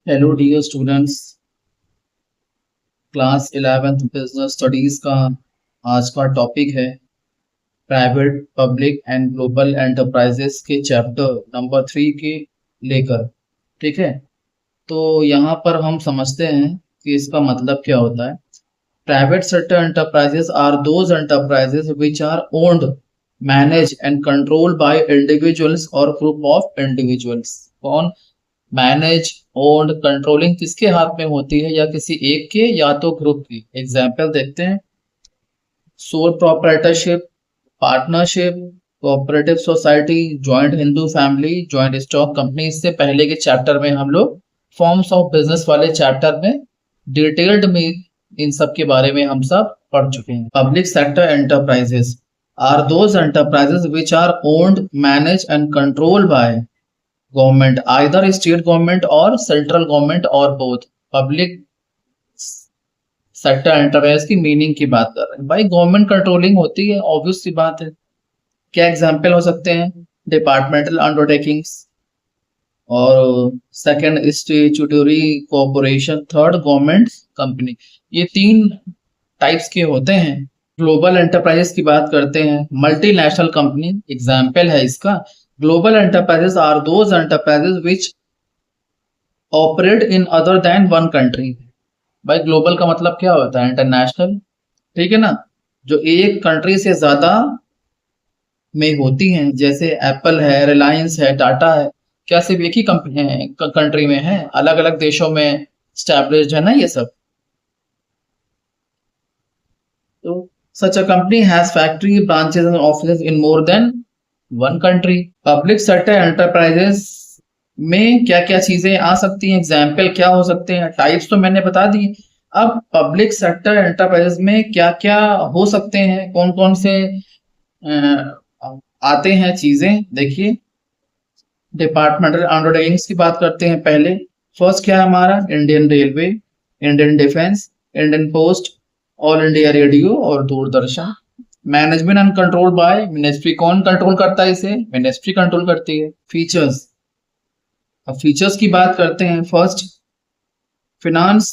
Hello dear students, class 11th business studies का आज का टॉपिक है private public and global enterprises के चैप्टर नंबर 3 के लेकर। ठीक है, तो यहाँ पर हम समझते हैं कि इसका मतलब क्या होता है। Private sector enterprises are those enterprises which are owned, manage and control by individuals और ग्रुप ऑफ इंडिविजुअल्स। कौन मैनेज ओन्ड कंट्रोलिंग किसके हाथ में होती है? या किसी एक के या तो ग्रुप की। एग्जाम्पल देखते हैं, sole proprietorship, partnership, cooperative society, joint Hindu family, joint stock company. इससे पहले के चैप्टर में हम लोग फॉर्म्स ऑफ बिजनेस वाले चैप्टर में डिटेल्ड में इन सब के बारे में हम सब पढ़ चुके हैं। Public sector enterprises are those enterprises which are owned, manage and control by government, either state government और सेंट्रल गवर्नमेंट और बोथ। पब्लिक सेक्टर एंटरप्राइज की मीनिंग की बात कर रहे हैं भाई। गवर्नमेंट कंट्रोलिंग होती है, ऑब्वियस सी बात है। क्या एग्जांपल हो सकते हैं? डिपार्टमेंटल अंडरटेकिंग्स, और second statutory corporation, third government company. ये तीन टाइप्स के होते हैं। ग्लोबल एंटरप्राइजेस की बात करते हैं, मल्टीनेशनल कंपनी एग्जाम्पल है इसका। Global enterprises are those enterprises which operate in other than one country. भाई ग्लोबल का मतलब क्या होता है? इंटरनेशनल, ठीक है ना, जो एक कंट्री से ज्यादा में होती हैं, जैसे एप्पल है, रिलायंस है, टाटा है। क्या सिर्फ एक ही कंट्री में है? अलग अलग देशों में स्टैब्लिश्ड है ना ये सब। तो such a company has factory, branches and offices in more than one country. Public sector enterprises में क्या क्या चीजें आ सकती हैं? एग्जाम्पल क्या हो सकते हैं? टाइप्स तो मैंने बता दी। अब पब्लिक सेक्टर एंटरप्राइजेस में क्या क्या हो सकते हैं, कौन कौन से आते हैं चीजें, देखिए। डिपार्टमेंटल अंडरटेकिंग्स की बात करते हैं पहले। फर्स्ट क्या है हमारा? Indian railway, Indian defence, Indian post, all India radio और Doordarshan. Management and control by ministry. कौन कंट्रोल करता है इसे? मिनिस्ट्री कंट्रोल करती है। फीचर्स, अब फीचर्स की बात करते हैं। First, finance.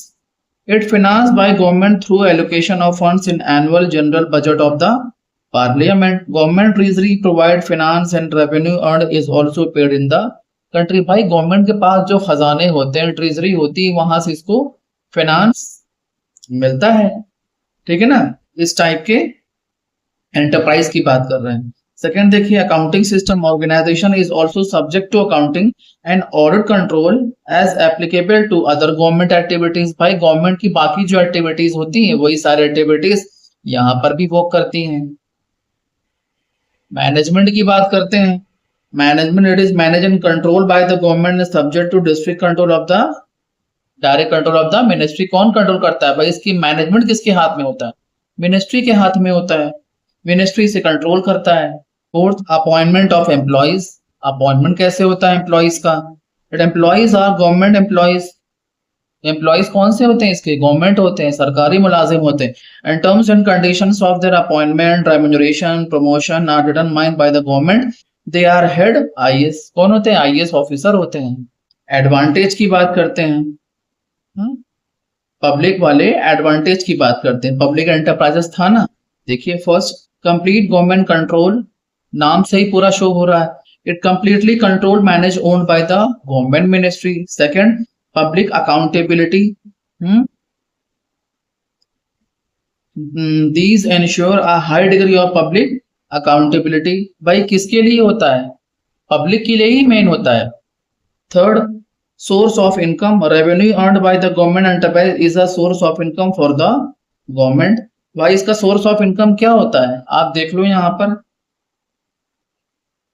It finance by government through allocation of funds in annual general budget of the parliament. Government treasury provide finance and revenue earn is also paid in the country. भाई government के पास जो खजाने होते हैं, treasury होती है, वहां से इसको फिनांस मिलता है, ठीक है ना। इस टाइप के एंटरप्राइज की बात कर रहे हैं। सेकंड देखिए, accounting system organisation is also subject to accounting and audit control as applicable to other government activities. भाई गवर्नमेंट की बाकी जो एक्टिविटीज होती हैं, वही सारी एक्टिविटीज यहाँ पर भी वर्क करती हैं। मैनेजमेंट की बात करते हैं। Management, it is manage and control by the government, subject to district control of the direct control of the ministry. कौन कंट्रोल करता है भाई? इसकी मैनेजमेंट किसके हाथ में होता है? मिनिस्ट्री के हाथ में होता है। मिनिस्ट्री से कंट्रोल करता है। Fourth, appointment of employees. Appointment कैसे होता है एम्प्लॉइज का? But employees are government employees. Employees कौन से होते हैं इसके? गवर्नमेंट होते हैं, सरकारी मुलाजिम होते हैं। And terms and conditions of their appointment, remuneration, promotion are determined by the government. They are head IAS. कौन होते हैं? आईएएस ऑफिसर होते हैं। एडवांटेज की बात करते हैं। पब्लिक वाले एडवांटेज की बात करते हैं। पब्लिक एंटरप्राइजेस था ना, देखिए। फर्स्ट, कंप्लीट गवर्नमेंट कंट्रोल, नाम से ही पूरा शो हो रहा है। It completely control, manage, owned by the government ministry. Second, public accountability. These ensure a high degree of public accountability. भाई किसके लिए होता है? पब्लिक के लिए ही मेन होता है। Third, source of income, revenue earned by the government enterprise is a source of income for the government। भाई इसका source of income क्या होता है? आप देख लो यहाँ पर।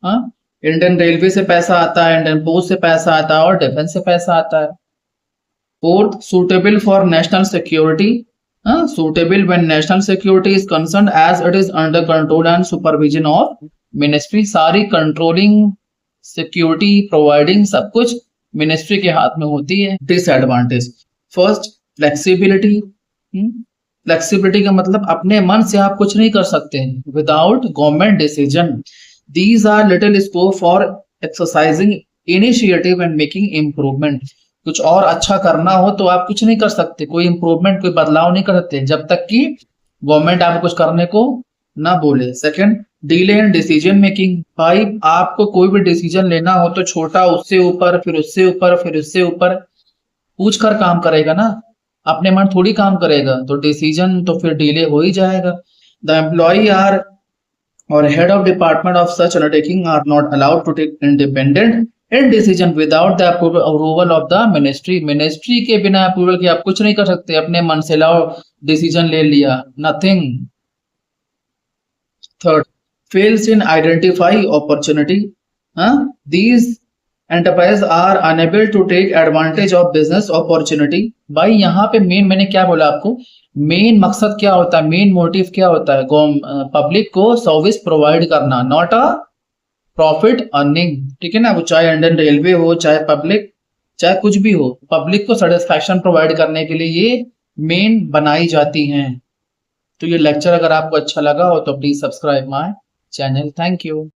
हाँ, इंडियन रेलवे से पैसा आता है, इंडियन पोस्ट से पैसा आता है और डिफेंस से पैसा आता है। Fourth, suitable for national security। हाँ, suitable when national security is concerned as it is under control and supervision of ministry। सारी कंट्रोलिंग, सिक्योरिटी प्रोवाइडिंग सब कुछ मिनिस्ट्री के हाथ में होती है। Disadvantage, first, flexibility. फ्लेक्सिबिलिटी का मतलब अपने मन से आप कुछ नहीं कर सकते without government decision. These are little scope for exercising initiative and making improvement. कुछ और अच्छा करना हो तो आप कुछ नहीं कर सकते, कोई इंप्रूवमेंट, कोई बदलाव नहीं कर सकते जब तक कि गवर्नमेंट आपको कुछ करने को ना बोले। Second, delay in decision making. भाई आपको कोई भी डिसीजन लेना हो तो छोटा, उससे ऊपर, फिर उससे ऊपर, फिर उससे ऊपर पूछ कर काम करेगा ना, अपने मन थोड़ी काम करेगा, तो डिसीजन तो फिर डिले हो ही जाएगा। The employee are or head of department of such undertaking are not allowed to take independent in decision without the approval of the ministry। Ministry के बिना अप्रूवल के आप कुछ नहीं कर सकते, अपने मन से लाओ डिसीजन ले लिया, nothing. Third, fails in identify opportunity। हाँ, these enterprise are unable to take advantage of business opportunity। भाई यहाँ पे मेन, मैंने क्या बोला आपको, मेन मकसद क्या होता है, मेन मोटिव क्या होता है, पब्लिक को सर्विस प्रोवाइड करना, नॉट अ प्रॉफिट अर्निंग। ठीक है ना, वो चाहे इंडियन रेलवे हो, चाहे पब्लिक, चाहे कुछ भी हो, पब्लिक को सेटिस्फैक्शन प्रोवाइड करने के लिए ये मेन बनाई जाती हैं। तो ये लेक्चर अगर आपको अच्छा लगा हो तो please subscribe my channel. Thank you.